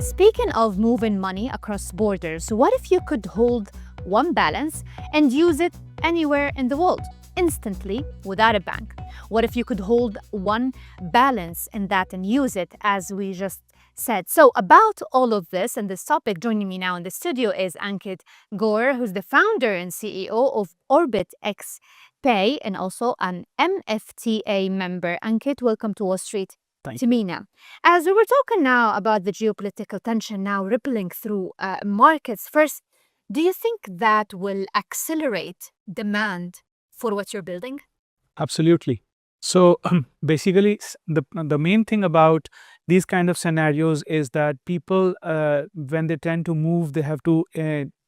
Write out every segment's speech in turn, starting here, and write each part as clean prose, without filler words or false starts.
Speaking of moving money across borders, what if you could hold one balance and use it anywhere in the world, instantly, without a bank? What if you could hold one balance in that and use it, as we just said? So about all of this and this topic, joining me now in the studio is Ankitt Gaur, who's the founder and CEO of OrbitX Pay and also an MFTA member. Ankitt, welcome to Wall Street. Thank To MENA. As we were talking now about the geopolitical tension now rippling through markets, first, do you think that will accelerate demand for what you're building? Absolutely. So basically, the main thing about these kind of scenarios is that people, when they tend to move, they have to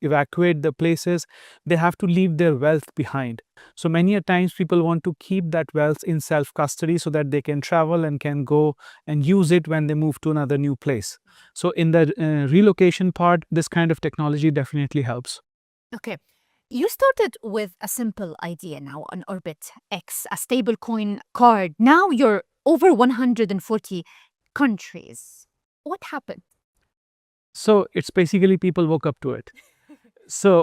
evacuate the places, they have to leave their wealth behind. So many a times people want to keep that wealth in self-custody so that they can travel and can go and use it when they move to another new place. So in the relocation part, this kind of technology definitely helps. Okay. You started with a simple idea now on OrbitX, a stablecoin card. Now you're over 140 countries. What happened? So it's basically people woke up to it. So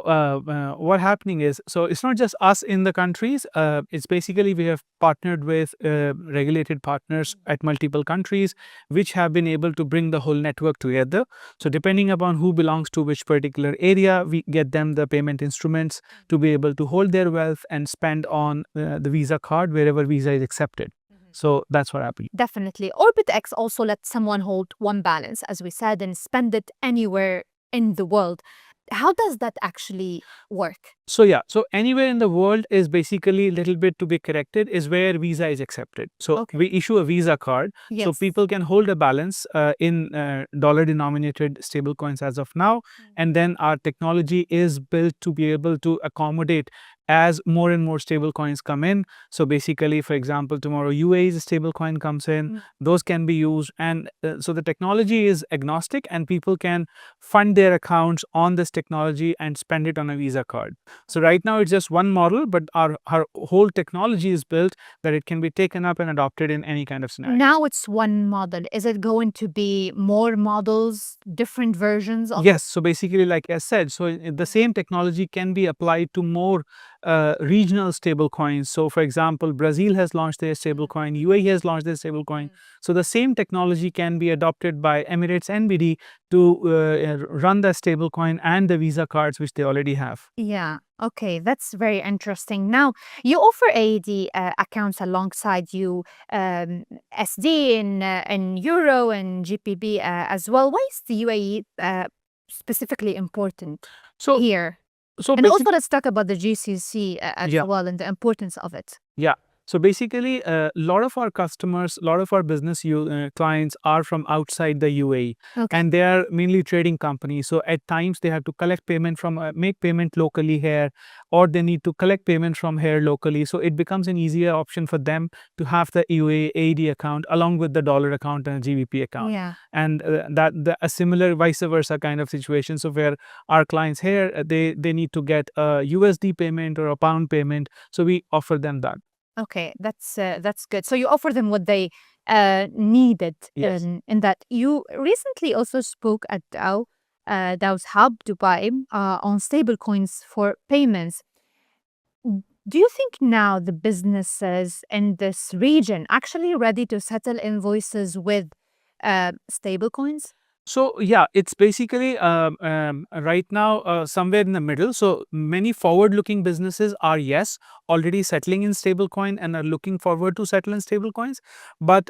what happening is, so it's not just us in the countries, it's basically we have partnered with regulated partners at multiple countries, which have been able to bring the whole network together. So depending upon who belongs to which particular area, we get them the payment instruments to be able to hold their wealth and spend on the Visa card wherever Visa is accepted. So that's what happened. Definitely. OrbitX also lets someone hold one balance, as we said, and spend it anywhere in the world. How does that actually work? So yeah, so anywhere in the world is basically a little bit to be corrected is where Visa is accepted. So Okay. we issue a Visa card, so Yes. people can hold a balance in dollar-denominated stablecoins as of now, and then our technology is built to be able to accommodate as more and more stable coins come in. So basically, for example, tomorrow UAE's stable coin comes in, those can be used. And so the technology is agnostic and people can fund their accounts on this technology and spend it on a Visa card. So right now it's just one model, but our whole technology is built that it can be taken up and adopted in any kind of scenario. Now it's one model. Is it going to be more models, different versions of? Yes, so basically, like I said, so the same technology can be applied to more regional stable coins. So for example, Brazil has launched their stable coin, UAE has launched their stable coin. So the same technology can be adopted by Emirates NBD to run the stable coin and the Visa cards which they already have. Yeah. Okay, that's very interesting. Now, you offer AED accounts alongside you, SD in Euro and GPB as well. Why is the UAE specifically important So here? so And also, let's talk about the GCC as Yeah. well and the importance of it. Yeah. So basically, a lot of our customers, a lot of our business clients are from outside the UAE, Okay. and they are mainly trading companies. So at times they have to collect payment from, make payment locally here, or they need to collect payment from here locally. So it becomes an easier option for them to have the UAE AED account along with the dollar account and a GBP account. Yeah. And a similar vice versa kind of situation. So where our clients here, they need to get a USD payment or a pound payment. So we offer them that. Okay, that's good. So you offer them what they needed. Yes. In that. You recently also spoke at Dow's Hub Dubai on stablecoins for payments. Do you think now the businesses in this region actually ready to settle invoices with stablecoins? So yeah, it's basically right now somewhere in the middle. So many forward-looking businesses are already settling in stablecoin and are looking forward to settle in stablecoins. But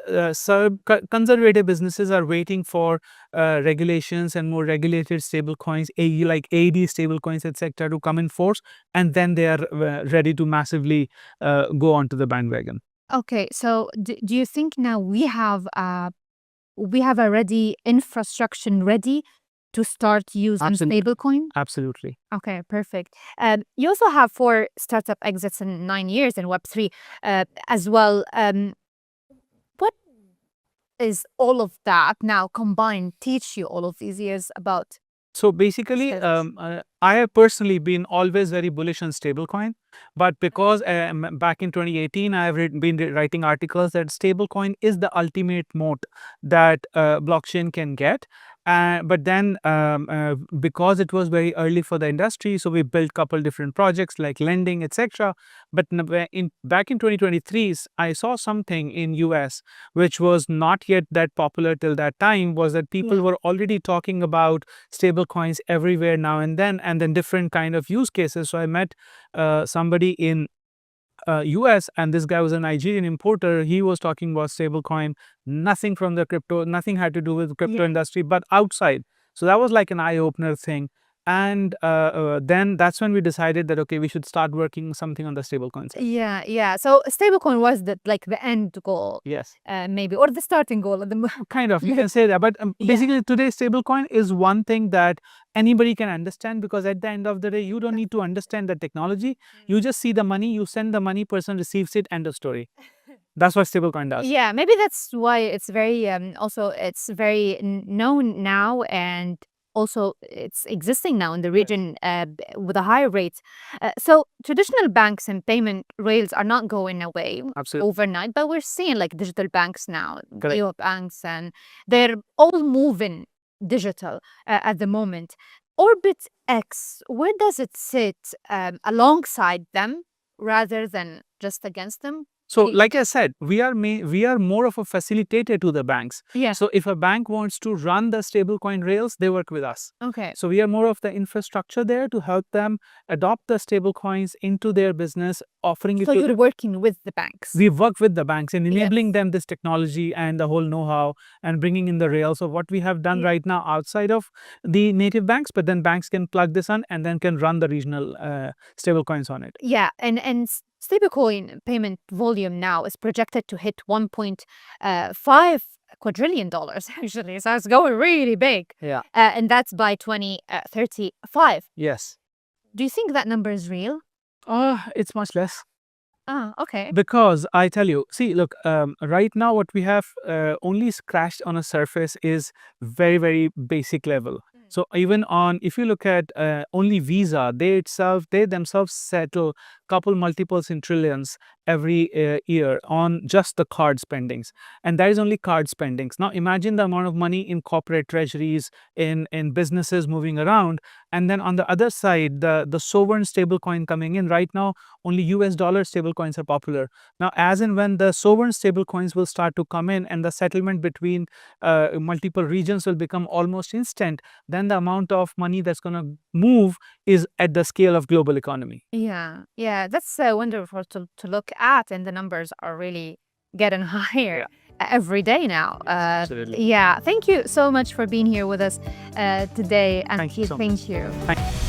conservative businesses are waiting for regulations and more regulated stablecoins, like AED stablecoins, etc., to come in force, and then they are ready to massively go onto the bandwagon. Okay, so do you think now we have already infrastructure ready to start using stablecoin? Absolutely. Okay, perfect. You also have 4 startup exits in 9 years in Web3 as well. What is all of that now combined teach you all of these years about? So basically, I have personally been always very bullish on stablecoin, but because back in 2018, I have been writing articles that stablecoin is the ultimate moat that blockchain can get. But then because it was very early for the industry, so we built a couple different projects like lending, etc. But back in 2023, I saw something in US which was not yet that popular till that time, was that people were already talking about stable coins everywhere now and then different kind of use cases. So I met somebody in US, and this guy was a Nigerian importer. He was talking about stablecoin, nothing from the crypto, nothing had to do with the crypto industry, but outside. So that was like an eye-opener thing. And then that's when we decided that, okay, we should start working something on the stablecoin side. Yeah. So stablecoin was the end goal, Yes. maybe, or the starting goal at the Kind of, you can say that. But basically, today, stablecoin is one thing that anybody can understand, because at the end of the day, you don't need to understand the technology. You just see the money, you send the money, person receives it, end of story. That's what stablecoin does. Yeah, maybe that's why it's very also it's very known now, and also it's existing now in the region with a higher rate. So traditional banks and payment rails are not going away overnight, but we're seeing like digital banks now, banks, and they're all moving digital at the moment. OrbitX, where does it sit alongside them rather than just against them? So, like I said, we are more of a facilitator to the banks. Yeah. So, if a bank wants to run the stablecoin rails, they work with us. Okay. So, we are more of the infrastructure there to help them adopt the stablecoins into their business, offering it. So you're working with the banks. We work with the banks in enabling them this technology and the whole know-how and bringing in the rails of what we have done right now outside of the native banks. But then banks can plug this on and then can run the regional stablecoins on it. Yeah, and stablecoin payment volume now is projected to hit $1.5 quadrillion actually. So it's going really big. Yeah. And that's by 2035. Yes. Do you think that number is real? It's much less. Okay. Because I tell you, see, look, right now what we have only scratched on a surface is very, very basic level. So even on, if you look at only Visa, they themselves settle multiples in trillions every year on just the card spendings. And that is only card spendings. Now imagine the amount of money in corporate treasuries, in businesses moving around. And then on the other side, the sovereign stablecoin coming in. Right now, only US dollar stablecoins are popular. Now, as and when the sovereign stablecoins will start to come in and the settlement between multiple regions will become almost instant, then the amount of money that's going to move is at the scale of global economy. Yeah, that's wonderful to look at, and the numbers are really getting higher every day now. Absolutely. Yeah, thank you so much for being here with us today. And Thank you so much. Thank you.